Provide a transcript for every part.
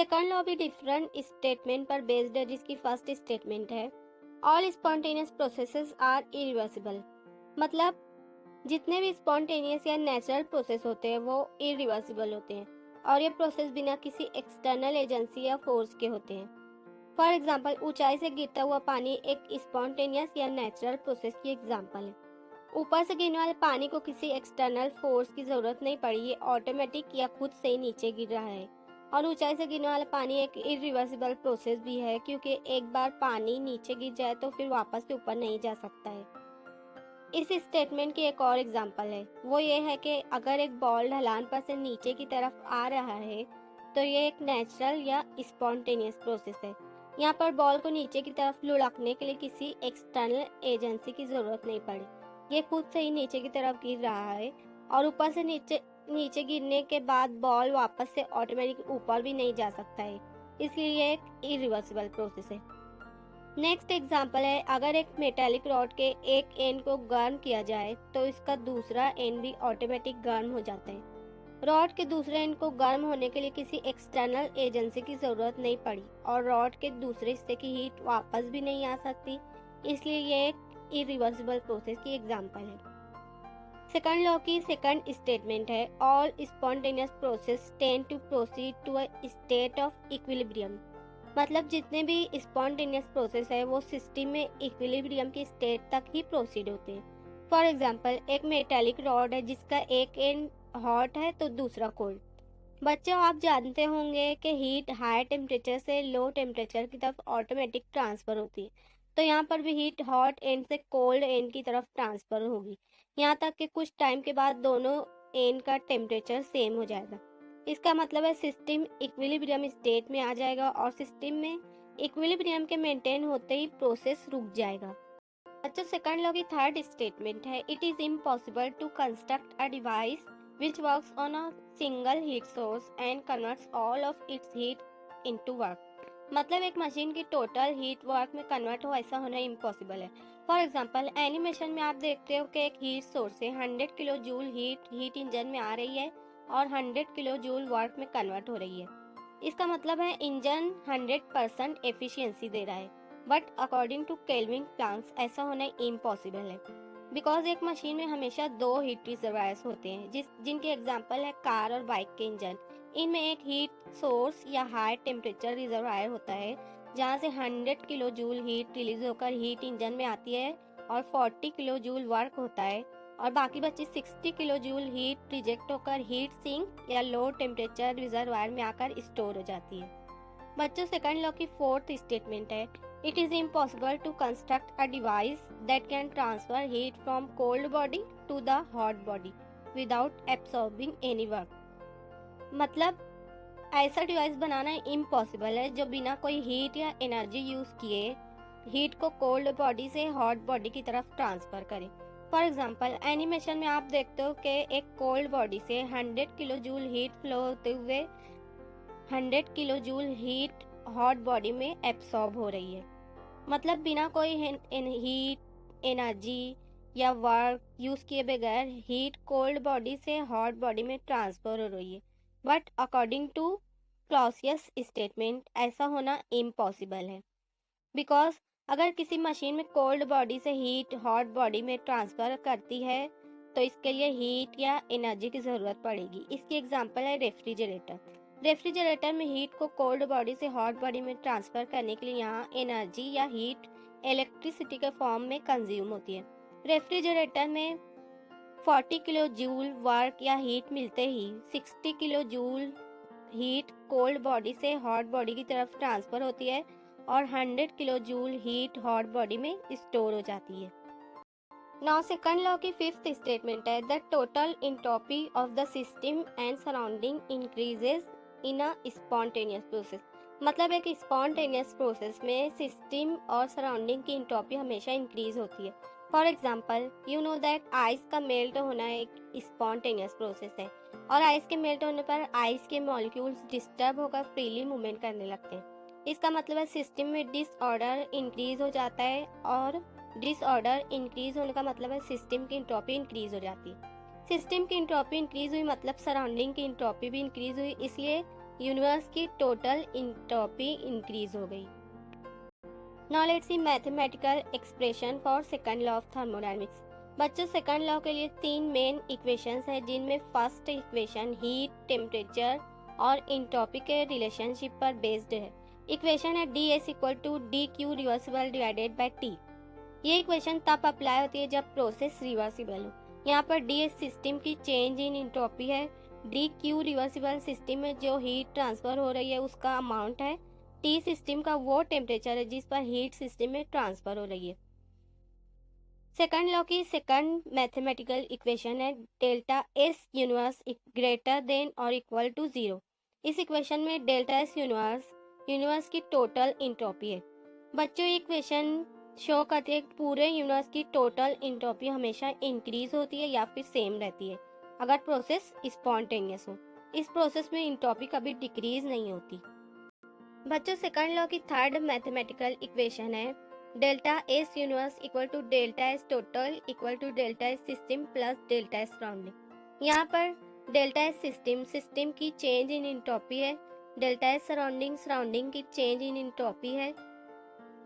Second law भी different statement पर based है, जिसकी फर्स्ट स्टेटमेंट है all spontaneous processes are irreversible. मतलब जितने भी स्पॉन्टेनियस या नेचुरल प्रोसेस होते हैं वो इरिवर्सिबल होते हैं और ये प्रोसेस बिना किसी एक्सटर्नल एजेंसी या फोर्स के होते हैं। फॉर एग्जाम्पल, ऊंचाई से गिरता हुआ पानी एक स्पॉन्टेनियस या नेचुरल प्रोसेस की एग्जाम्पल है। ऊपर से गिरने वाले पानी को किसी एक्सटर्नल फोर्स की जरूरत नहीं पड़ी, ये ऑटोमेटिक या खुद से ही नीचे गिर रहा है। और ऊंचाई से गिरने वाला पानी एक इरिवर्सिबल प्रोसेस भी है, क्योंकि एक बार पानी नीचे गिर जाए तो फिर वापस से ऊपर नहीं जा सकता है। इस स्टेटमेंट की एक और एग्जांपल है, वो ये है कि अगर एक बॉल ढलान पर से नीचे की तरफ आ रहा है तो ये एक नेचुरल या स्पॉन्टेनियस प्रोसेस है। यहाँ पर बॉल को नीचे की तरफ लुढ़कने के लिए किसी एक्सटर्नल एजेंसी की जरूरत नहीं पड़ी, ये खुद से ही नीचे की तरफ गिर रहा है और ऊपर से नीचे गिरने के बाद बॉल वापस से ऑटोमेटिक ऊपर भी नहीं जा सकता है, इसलिए ये एक इरिवर्सिबल प्रोसेस है। नेक्स्ट एग्जाम्पल है, अगर एक मेटालिक रॉड के एक एंड को गर्म किया जाए तो इसका दूसरा एंड भी ऑटोमेटिक गर्म हो जाता है। रॉड के दूसरे एंड को गर्म होने के लिए किसी एक्सटर्नल एजेंसी की जरूरत नहीं पड़ी और रॉड के दूसरे हिस्से की हीट वापस भी नहीं आ सकती, इसलिए ये एक इरिवर्सिबल प्रोसेस की एग्जाम्पल है। सेकंड लॉ की सेकंड स्टेटमेंट है all spontaneous process tend to proceed to a state of equilibrium. मतलब जितने भी स्पॉन्टेनियस प्रोसेस है वो सिस्टम में इक्विलिब्रियम की स्टेट तक ही प्रोसीड होते हैं। फॉर एग्जांपल, एक मेटालिक रॉड है जिसका एक एंड हॉट है तो दूसरा कोल्ड। बच्चों, आप जानते होंगे कि हीट हाई टेम्परेचर से लो टेम्परेचर की तरफ ऑटोमेटिक ट्रांसफर होती है, तो यहाँ पर भी हीट हॉट एंड से कोल्ड एंड की तरफ ट्रांसफर होगी, यहाँ तक कि कुछ टाइम के बाद दोनों एंड का टेम्परेचर सेम हो जाएगा। इसका मतलब है सिस्टम इक्विलिब्रियम स्टेट में आ जाएगा और सिस्टम में इक्विलिब्रियम के मेंटेन होते ही प्रोसेस रुक जाएगा। बच्चों, सेकंड लॉ की थर्ड स्टेटमेंट है it is impossible to construct a device which works on a single heat source and converts all of its heat into work। मतलब एक मशीन की टोटल हीट वर्क में convert हो, ऐसा होना impossible है। फॉर एग्जांपल, एनिमेशन में आप देखते हो कि एक हीट सोर्स से 100 किलो जूल हीट इंजन में आ रही है और 100 किलो जूल वर्क में कन्वर्ट हो रही है। इसका मतलब है इंजन 100% एफिशिएंसी दे रहा है, but according to Kelvin Planck's ऐसा होना इम्पॉसिबल है, बिकॉज एक मशीन में हमेशा दो हीट रिजर्वायर्स होते हैं जिनके एग्जाम्पल है कार और बाइक के इंजन। इनमें एक हीट सोर्स या हाई टेम्परेचर रिजर्वायर होता है जहाँ से 100 किलो जूल हीट रिलीज होकर हीट इंजन में आती है और 40 किलो जूल वर्क होता है और बाकी बची 60 किलो जूल हीट रिजेक्ट होकर हीट सिंक या लो टेम्परेचर रिजर्वायर में आकर स्टोर हो जाती है। बच्चों, सेकंड लॉ की फोर्थ स्टेटमेंट है it is impossible to construct a device that can transfer heat from cold body to the hot body without absorbing any work। मतलब ऐसा डिवाइस बनाना इम्पॉसिबल है जो बिना कोई हीट या एनर्जी यूज किए हीट को कोल्ड बॉडी से हॉट बॉडी की तरफ ट्रांसफर करे। फॉर एग्जांपल, एनिमेशन में आप देखते हो कि एक कोल्ड बॉडी से 100 किलो जूल हीट फ्लो होते हुए 100 kilo joule heat hot body में एब्सॉर्ब हो रही है। मतलब बिना कोई हीट, एनर्जी या वर्क यूज किए बगैर हीट कोल्ड बॉडी से हॉट बॉडी में ट्रांसफर हो रही है, but according to Clausius statement ऐसा होना इम्पॉसिबल है, बिकॉज अगर किसी मशीन में कोल्ड बॉडी से हीट हॉट बॉडी में ट्रांसफर करती है तो इसके लिए हीट या एनर्जी की ज़रूरत पड़ेगी। इसकी एग्जांपल है रेफ्रिजरेटर। रेफ्रिजरेटर में हीट को कोल्ड बॉडी से हॉट बॉडी में ट्रांसफर करने के लिए यहाँ एनर्जी या हीट इलेक्ट्रिसिटी के फॉर्म में कंज्यूम होती है। रेफ्रिजरेटर में 40 किलो जूल वर्क या हीट मिलते ही 60 kilo joule heat cold body से हॉट बॉडी की तरफ ट्रांसफर होती है और 100 kilo joule heat hot body में स्टोर हो जाती है। नाउ सेकंड लॉ की फिफ्थ स्टेटमेंट है the total entropy of the system and surrounding increases in a spontaneous process. मतलब एक स्पॉन्टेनियस प्रोसेस में सिस्टम और सराउंडिंग की एंट्रोपी हमेशा इंक्रीज होती है। For example, you know that ice का मेल्ट होना एक स्पॉन्टेनियस प्रोसेस है और आइस के मेल्ट होने पर आइस के मॉलिक्यूल्स डिस्टर्ब होकर फ्रीली मूवमेंट करने लगते हैं। इसका मतलब है सिस्टम में डिसऑर्डर इंक्रीज हो जाता है और डिसऑर्डर इंक्रीज होने का मतलब है सिस्टम की एंट्रोपी इंक्रीज हो जाती है। सिस्टम की एंट्रोपी इंक्रीज हुई मतलब सराउंडिंग की एंट्रोपी भी इंक्रीज हुई, इसलिए यूनिवर्स की टोटल इंट्रोपी इंक्रीज हो गई। Now let's see mathematical expression for second law of thermodynamics. बच्चों, सेकंड लॉ के लिए 3 मेन इक्वेशंस हैं, जिनमें फर्स्ट इक्वेशन हीट, टेम्परेचर और इंट्रोपी के रिलेशनशिप पर बेस्ड है। इक्वेशन है ds equal to D Q reversible divided by T. ये इक्वेशन तब अप्लाई होती है जब प्रोसेस रिवर्सिबल हो। यहाँ पर ds सिस्टम की चेंज इन इंट्रोपी है, डी क्यू रिवर्सिबल सिस्टम में जो हीट ट्रांसफर हो रही है उसका अमाउंट है, टी सिस्टम का वो टेम्परेचर है जिस पर हीट सिस्टम में ट्रांसफर हो रही है। सेकंड लॉ की सेकंड मैथमेटिकल इक्वेशन है delta S universe greater then और इक्वल टू 0। इस इक्वेशन में डेल्टा एस यूनिवर्स की टोटल इंट्रोपी है। बच्चों, ये इक्वेशन शो करती है कि पूरे यूनिवर्स की टोटल इंट्रोपी हमेशा इंक्रीज होती है या फिर सेम रहती है अगर प्रोसेस स्पॉन्टेनियस हो। इस प्रोसेस में इंट्रोपी कभी डिक्रीज नहीं होती। बच्चों, सेकंड लॉ की थर्ड मैथमेटिकल इक्वेशन है delta S universe equal to delta S total equal to delta S system plus delta S surrounding. यहाँ पर डेल्टा एस सिस्टम की चेंज इन इंट्रोपी है, डेल्टा एस सराउंडिंग की change in entropy है,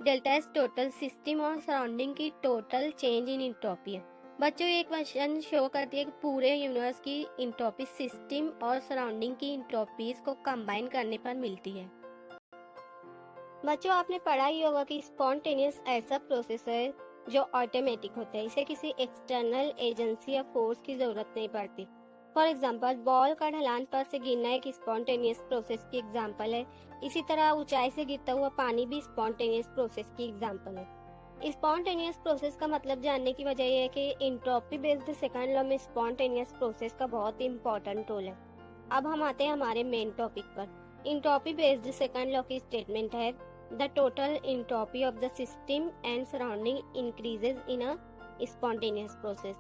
delta S total system और surrounding की total change in entropy है। बच्चों, ये इक्वेशन शो करती है कि पूरे यूनिवर्स की इंट्रोपी सिस्टम और सराउंडिंग की इंट्रोपीज को कंबाइन करने पर मिलती है। बच्चों, आपने पढ़ा ही होगा कि स्पॉन्टेनियस ऐसा प्रोसेस है जो ऑटोमेटिक होता है। इसे किसी एक्सटर्नल एजेंसी या फोर्स की जरूरत नहीं पड़ती। फॉर एग्जाम्पल, बॉल का ढलान पर से गिरना एक स्पॉन्टेनियस प्रोसेस की एग्जाम्पल है। इसी तरह ऊंचाई से गिरता हुआ पानी भी स्पॉन्टेनियस प्रोसेस की एग्जाम्पल है। स्पॉन्टेनियस प्रोसेस का मतलब जानने की वजह यह है कि इंट्रोपी बेस्ड सेकंड लॉ में स्पॉन्टेनियस प्रोसेस का बहुत ही इंपॉर्टेंट रोल है। अब हम आते हैं हमारे मेन टॉपिक पर। इंट्रोपी बेस्ड सेकंड लॉ की स्टेटमेंट है the total entropy of the system and surrounding increases in a spontaneous process।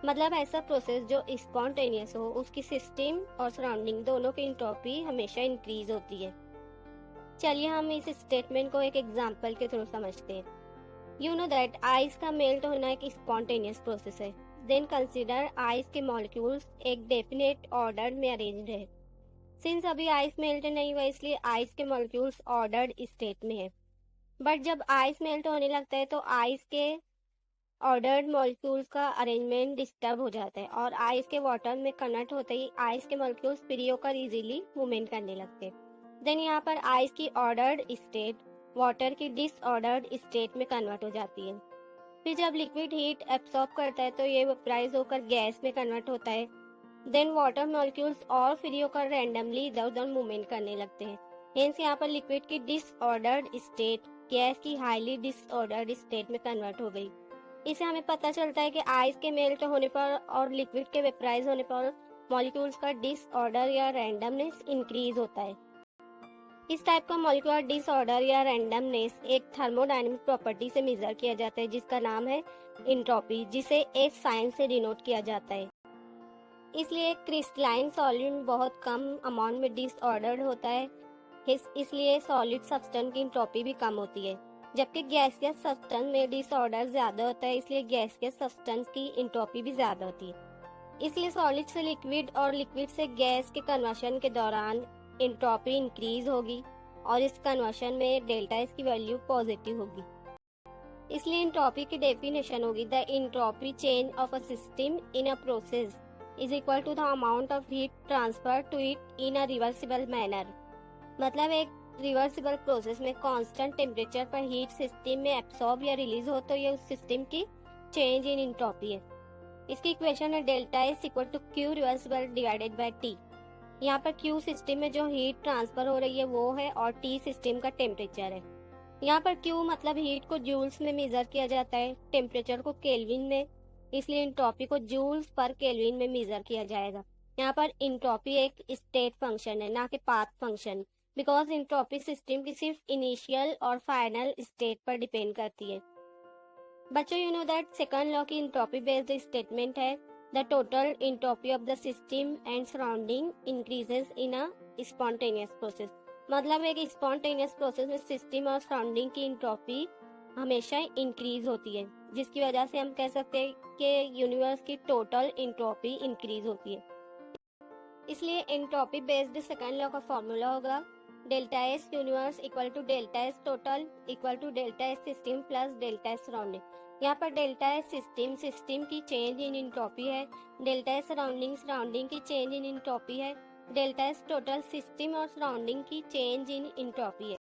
मतलब ऐसा प्रोसेस जो स्पॉन्टेनियस हो उसकी सिस्टम और सराउंडिंग दोनों की इंट्रोपी हमेशा इंक्रीज होती है। चलिए हम इस स्टेटमेंट को एक एग्जांपल के थ्रू समझते हैं। यू नो दैट आइस का मेल्ट होना एक स्पॉन्टेनियस प्रोसेस है। देन कंसीडर आइस के मॉलिक्यूल्स एक डेफिनेट ऑर्डर में अरेंज्ड है। सिंस अभी आइस मेल्ट नहीं हुआ इसलिए आइस के मॉलिक्यूल्स ऑर्डर्ड स्टेट में है। बट जब आइस मेल्ट होने लगता है तो आइस के ऑर्डर्ड मॉलिक्यूल्स का अरेंजमेंट डिस्टर्ब हो जाता है और आइस के वाटर में कन्वर्ट होते ही आइस के मॉलिक्यूल्स फ्री होकर इजीली मूवमेंट करने लगते हैं। देन यहाँ पर आइस की ऑर्डर्ड स्टेट वाटर की डिसऑर्डर्ड स्टेट में कन्वर्ट हो जाती है। फिर जब लिक्विड हीट एब्सॉर्ब करता है तो ये वेपराइज होकर गैस में कन्वर्ट होता है। देन वाटर मॉलिक्यूल्स और फ्री होकर रैंडमली इधर उधर मूवमेंट करने लगते हैं। हेंस यहाँ पर लिक्विड की डिसऑर्डर्ड स्टेट गैस की हाईली डिसऑर्डर्ड स्टेट में कन्वर्ट हो गई। इससे हमें पता चलता है कि आइस के मेल्ट होने पर और लिक्विड के वेपराइज होने पर मॉलिक्यूल्स का डिसऑर्डर या रैंडमनेस इंक्रीज होता है। इस टाइप का मॉलिक्यूलर डिसऑर्डर या रैंडमनेस एक थर्मोडायनेमिक प्रॉपर्टी से मेजर किया जाता है जिसका नाम है इंट्रोपी, जिसे एक साइन से डिनोट किया जाता है। इसलिए क्रिस्टलाइन सॉलिड बहुत कम अमाउंट में डिसऑर्डर्ड होता है, इसलिए सॉलिड सब्सटेंस की इंट्रोपी भी कम होती है। जबकि गैसियस सब्सटेंस में डिसऑर्डर ज्यादा होता है, इसलिए गैसियस सब्सटेंस की इंट्रोपी भी ज्यादा होती है। इसलिए सॉलिड से लिक्विड और लिक्विड से गैस के कन्वर्शन के दौरान इंट्रोपी इंक्रीज होगी और इस कन्वर्शन में डेल्टा एस की वैल्यू पॉजिटिव होगी। इसलिए इंट्रोपी की डेफिनेशन होगी the entropy change of a system in a process is equal to the amount of heat transferred to it in a reversible manner। मतलब एक रिवर्सिबल प्रोसेस में constant temperature पर heat system में absorb या release हो तो ये उस सिस्टम की चेंज इन इंट्रोपी है। इसकी इक्वेशन है delta S equal to Q reversible divided by T. यहाँ पर क्यू सिस्टम में जो हीट ट्रांसफर हो रही है वो है और टी सिस्टम का टेम्परेचर है। यहाँ पर क्यू मतलब हीट को जूल्स में मेजर किया जाता है, टेम्परेचर को केल्विन में, इसलिए इंट्रोपी को जूल्स पर केल्विन में मेजर किया जाएगा। यहाँ पर इंट्रोपी एक स्टेट फंक्शन है ना कि path function, because entropy system की सिर्फ इनिशियल और फाइनल स्टेट पर डिपेंड करती है। बच्चों, you know that second law की इंट्रोपी बेस्ड स्टेटमेंट है the total entropy of the system and surrounding increases in a spontaneous process. मतलब एक स्पॉन्टेनियस प्रोसेस में सिस्टम और सराउंडिंग की इंट्रोपी हमेशा इंक्रीज होती है, जिसकी वजह से हम कह सकते हैं कि यूनिवर्स की टोटल इंट्रोपी इंक्रीज होती है। इसलिए एंट्रोपी बेस्ड सेकंड लॉ का फॉर्मूला होगा delta S universe equal to delta S total equal to delta S system plus delta S surrounding. यहाँ पर डेल्टा एस सिस्टम की चेंज इन एंट्रोपी है, delta S surrounding की change in entropy है, delta S total system और surrounding की change in entropy है।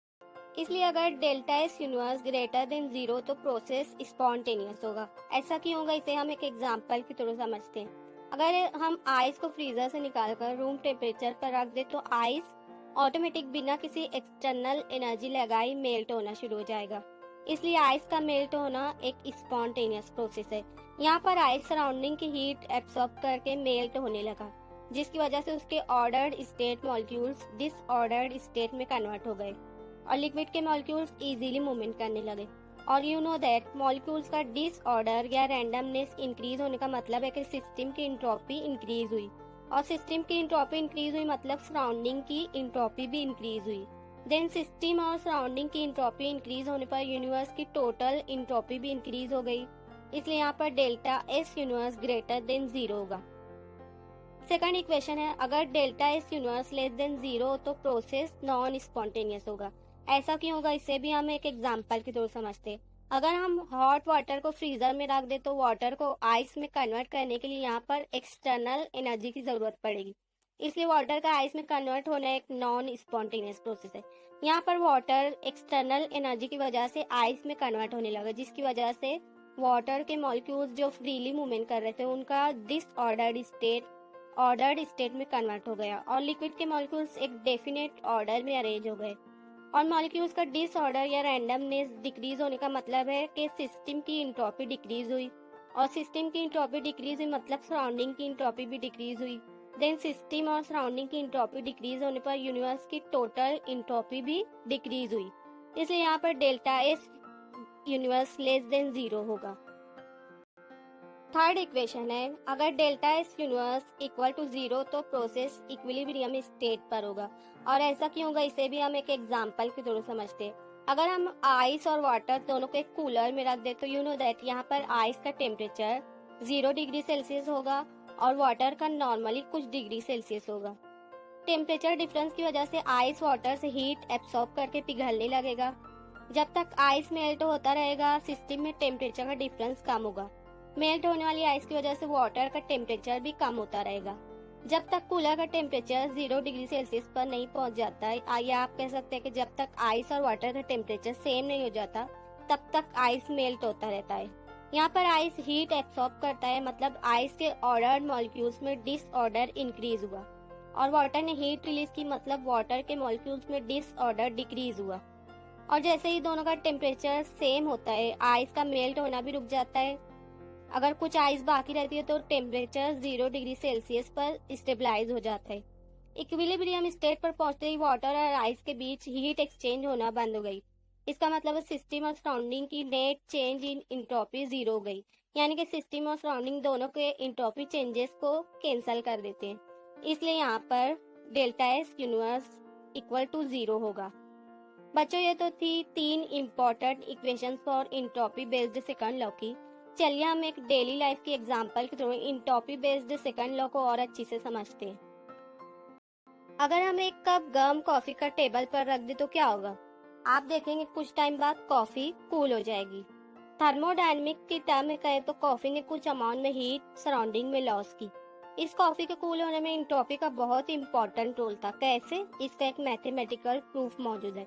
इसलिए अगर delta S universe greater than 0 तो प्रोसेस स्पॉन्टेनियस होगा। ऐसा क्यों होगा, इसे हम एक एग्जांपल की तरह समझते हैं। अगर हम आइस को फ्रीजर से निकालकर रूम टेम्परेचर पर रख दे तो आइस ऑटोमेटिक बिना किसी एक्सटर्नल एनर्जी लगाए मेल्ट होना शुरू हो जाएगा। इसलिए आइस का मेल्ट होना एक स्पॉन्टेनियस प्रोसेस है। यहाँ पर आइस सराउंडिंग की हीट एब्सॉर्ब करके मेल्ट होने लगा, जिसकी वजह से उसके ordered state molecules disordered state में कन्वर्ट हो गए और लिक्विड के मॉलिक्यूल्स इजीली मूवमेंट करने लगे। और यू नो दैट मॉलिक्यूल्स का डिसऑर्डर या रैंडमनेस इंक्रीज होने का मतलब है कि सिस्टम की इंट्रोपी इंक्रीज हुई, और सिस्टम की इंट्रोपी इंक्रीज हुई मतलब सराउंडिंग की इंट्रोपी भी इंक्रीज हुई। देन सिस्टम और सराउंडिंग की इंट्रोपी इंक्रीज होने पर यूनिवर्स की टोटल इंट्रोपी भी इंक्रीज हो गई। इसलिए यहाँ पर delta S universe greater than 0 होगा। सेकंड इक्वेशन है, अगर delta S universe less than 0 हो तो प्रोसेस नॉन स्पॉन्टेनियस होगा। ऐसा क्यों होगा, इसे भी हम एक एग्जांपल की तरह समझते हैं। अगर हम हॉट वाटर को फ्रीजर में रख दे तो वाटर को आइस में कन्वर्ट करने के लिए यहाँ पर एक्सटर्नल एनर्जी की जरूरत पड़ेगी। इसलिए वाटर का आइस में कन्वर्ट होना एक नॉन स्पॉन्टेनियस प्रोसेस है। यहाँ पर वाटर एक्सटर्नल एनर्जी की वजह से आइस में कन्वर्ट होने लगा, जिसकी वजह से वाटर के मॉलिक्यूल्स जो फ्रीली मूवमेंट कर रहे थे उनका ऑर्डर्ड स्टेट में कन्वर्ट हो गया और लिक्विड के मॉलिक्यूल्स एक डेफिनेट ऑर्डर में अरेंज हो गए। और मॉलिक्यूल्स का डिसऑर्डर या रैंडमनेस डिक्रीज होने का मतलब है कि सिस्टम की इंट्रोपी डिक्रीज हुई, और सिस्टम की इंट्रोपी डिक्रीज हुई मतलब सराउंडिंग की इंट्रोपी भी डिक्रीज हुई। देन सिस्टम और सराउंडिंग की इंट्रोपी डिक्रीज होने पर यूनिवर्स की टोटल इंट्रोपी भी डिक्रीज हुई। इसलिए यहाँ पर delta S universe less than 0 होगा। थर्ड इक्वेशन है, अगर delta S universe equal to 0 तो प्रोसेस इक्विलिब्रियम स्टेट पर होगा। और ऐसा क्यों होगा, इसे भी हम एक एग्जांपल की तरह समझते हैं। अगर हम आइस और वाटर दोनों को एक कूलर में रख दे तो यू नो दैट यहाँ पर आइस का टेम्परेचर 0 डिग्री सेल्सियस होगा और वाटर का नॉर्मली कुछ डिग्री सेल्सियस होगा। टेम्परेचर डिफरेंस की वजह से आइस वाटर से हीट एब्सॉर्ब करके पिघलने लगेगा। जब तक आइस मेल्ट होता रहेगा सिस्टम में टेम्परेचर का डिफरेंस कम होगा। मेल्ट होने वाली आइस की वजह से वाटर का टेम्परेचर भी कम होता रहेगा। जब तक कूलर का टेम्परेचर 0 डिग्री सेल्सियस पर नहीं पहुंच जाता है, या आप कह सकते हैं कि जब तक आइस और वाटर का टेम्परेचर सेम नहीं हो जाता तब तक आइस मेल्ट होता रहता है। यहाँ पर आइस हीट एब्सॉर्ब करता है, मतलब आइस के ऑर्डर्ड मॉलिक्यूल्स में डिसऑर्डर इंक्रीज हुआ, और वाटर ने हीट रिलीज की मतलब वाटर के मॉलिक्यूल्स में डिसऑर्डर डिक्रीज हुआ। और जैसे ही दोनों का टेम्परेचर सेम होता है आइस का मेल्ट होना भी रुक जाता है। अगर कुछ आइस बाकी रहती है तो टेम्परेचर 0 डिग्री सेल्सियस पर स्टेबलाइज हो जाता है। इक्विलिब्रियम स्टेट पर पहुंचते ही वाटर और आइस के बीच हीट एक्सचेंज होना बंद हो गई। इसका मतलब सिस्टम और सराउंडिंग की नेट चेंज इन इंट्रोपी 0 हो गई, यानी कि सिस्टम और सराउंडिंग दोनों के इंट्रोपी चेंजेस को कैंसिल कर देते हैं। इसलिए यहाँ पर delta S universe equal to 0 होगा। बच्चों, ये तो थी 3 important equations for entropy based second law की। चलिए हम एक डेली लाइफ की एग्जांपल के through entropy based second law को और अच्छी से समझते हैं। अगर हम एक कप गर्म कॉफी का टेबल पर रख दे तो क्या होगा? आप देखेंगे कुछ टाइम बाद कॉफी कूल हो जाएगी। थर्मोडायनेमिक की टर्म में कहे तो कॉफी ने कुछ अमाउंट में हीट सराउंडिंग में लॉस की। इस कॉफी के कूल होने में इंट्रोपी का बहुत इंपॉर्टेंट रोल था। कैसे? इसका एक मैथमेटिकल प्रूफ मौजूद है।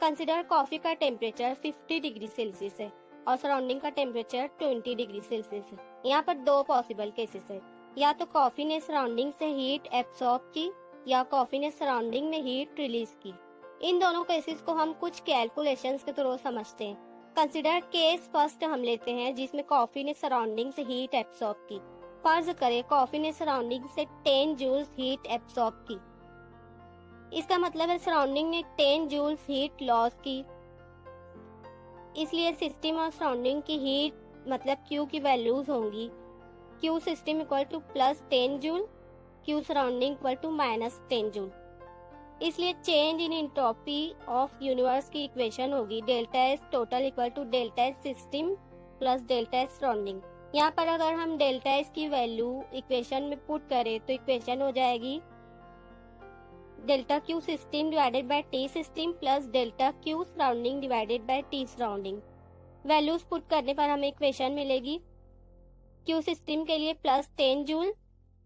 कंसिडर कॉफी का टेम्परेचर 50 डिग्री सेल्सियस है और सराउंडिंग का टेम्परेचर 20 डिग्री सेल्सियस है। यहाँ पर 2 पॉसिबल केसेस है, या तो कॉफी ने सराउंडिंग से हीट एब्सॉर्ब की या कॉफी ने सराउंडिंग में हीट रिलीज की। इन दोनों केसेस को हम कुछ कैलकुलेशंस के थ्रू समझते हैं। कंसिडर केस फर्स्ट हम लेते हैं जिसमें कॉफी ने सराउंडिंग से हीट एब्सॉर्ब की। फर्ज करें कॉफी ने सराउंडिंग से 10 जूल्स हीट एब्सॉर्ब की। इसका मतलब है सराउंडिंग ने 10 जूल्स हीट लॉस की। इसलिए सिस्टम और सराउंडिंग की हीट मतलब Q की वैल्यूज होंगी Q system equal to +10 joule, Q surrounding equal to -10 joule. इसलिए change in entropy of universe की इक्वेशन होगी delta S total equal to delta S system plus delta S surrounding. यहाँ पर अगर हम डेल्टा एस की value equation में put करें तो इक्वेशन हो जाएगी delta Q system divided by T system plus delta Q surrounding divided by T surrounding. Values put करने पर हमें इक्वेशन मिलेगी क्यू सिस्टम के लिए प्लस 10 जूल,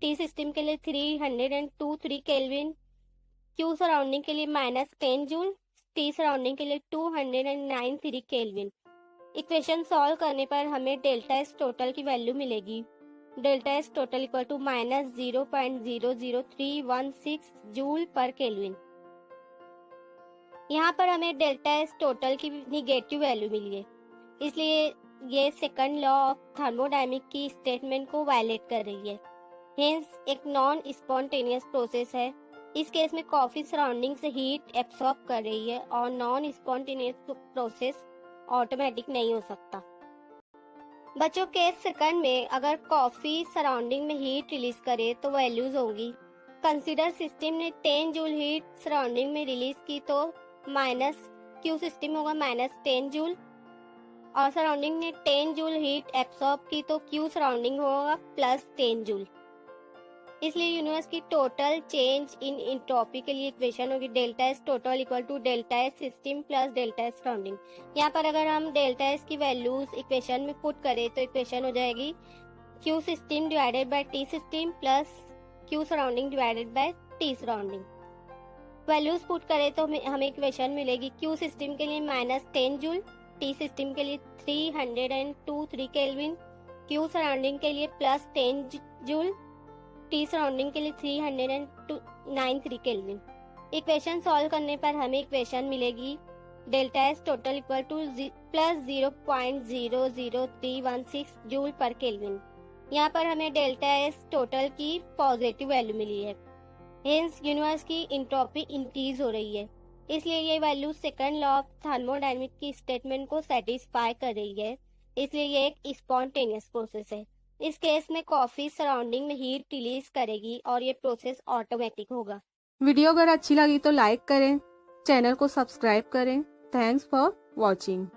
टी सिस्टम के लिए 303 केल्विन, क्यू सराउंडिंग के लिए माइनस 10 जूल, टी सराउंडिंग के लिए 293 केल्विन। इक्वेशन सॉल्व करने पर हमें डेल्टा एस टोटल की वैल्यू मिलेगी delta S total equal to minus 0.00316 joule per kelvin. यहाँ पर हमें डेल्टा एस टोटल की निगेटिव वैल्यू मिली है, इसलिए ये सेकंड लॉ ऑफ थर्मोडायनेमिक की स्टेटमेंट को वायलेट कर रही है। हेंस एक नॉन स्पॉन्टेनियस प्रोसेस है। इस केस में कॉफी सराउंडिंग से हीट एब्सॉर्ब कर रही है और नॉन स्पॉन्टेनियस प्रोसेस ऑटोमेटिक नहीं हो सकता। बच्चों केस सेकंड में अगर कॉफी सराउंडिंग में हीट रिलीज करे तो वैल्यूज होंगी। कंसीडर सिस्टम ने 10 जूल हीट सराउंडिंग में रिलीज की तो माइनस क्यू सिस्टम होगा माइनस 10 जूल, और सराउंडिंग ने 10 जूल हीट एब्सॉर्ब की तो क्यू सराउंडिंग होगा प्लस 10 जूल। इसलिए यूनिवर्स की टोटल चेंज इन एंट्रोपी के लिए इक्वेशन होगी delta S total equal to delta S system plus delta S surrounding. यहाँ पर अगर हम डेल्टा एस की वैल्यूज इक्वेशन में पुट करें तो इक्वेशन हो जाएगी Q system divided by T system plus Q surrounding divided by T surrounding. Values put करें तो हमें इक्वेशन मिलेगी क्यू सिस्टम के लिए माइनस 10 जूल, टी सिस्टम के लिए 303 केल्विन, क्यू सराउंडिंग के लिए प्लस 10 जूल, टी सराउंडिंग के लिए 393 केल्विन। इक्वेशन सॉल्व करने पर हमें इक्वेशन मिलेगी delta S total equal two plus 0.00316 joule per kelvin. यहाँ पर हमें डेल्टा एस टोटल की पॉजिटिव वैल्यू मिली है। हेंस यूनिवर्स की एंट्रोपी इंक्रीज हो रही है, इसलिए ये value second law of thermodynamic की स्टेटमेंट को सेटिस्फाई कर रही है। इसलिए ये एक स्पॉन्टेनियस प्रोसेस है। इस केस में कॉफी सराउंडिंग में हीट रिलीज करेगी और ये प्रोसेस ऑटोमेटिक होगा। वीडियो अगर अच्छी लगी तो लाइक करें, चैनल को सब्सक्राइब करें। Thanks for watching.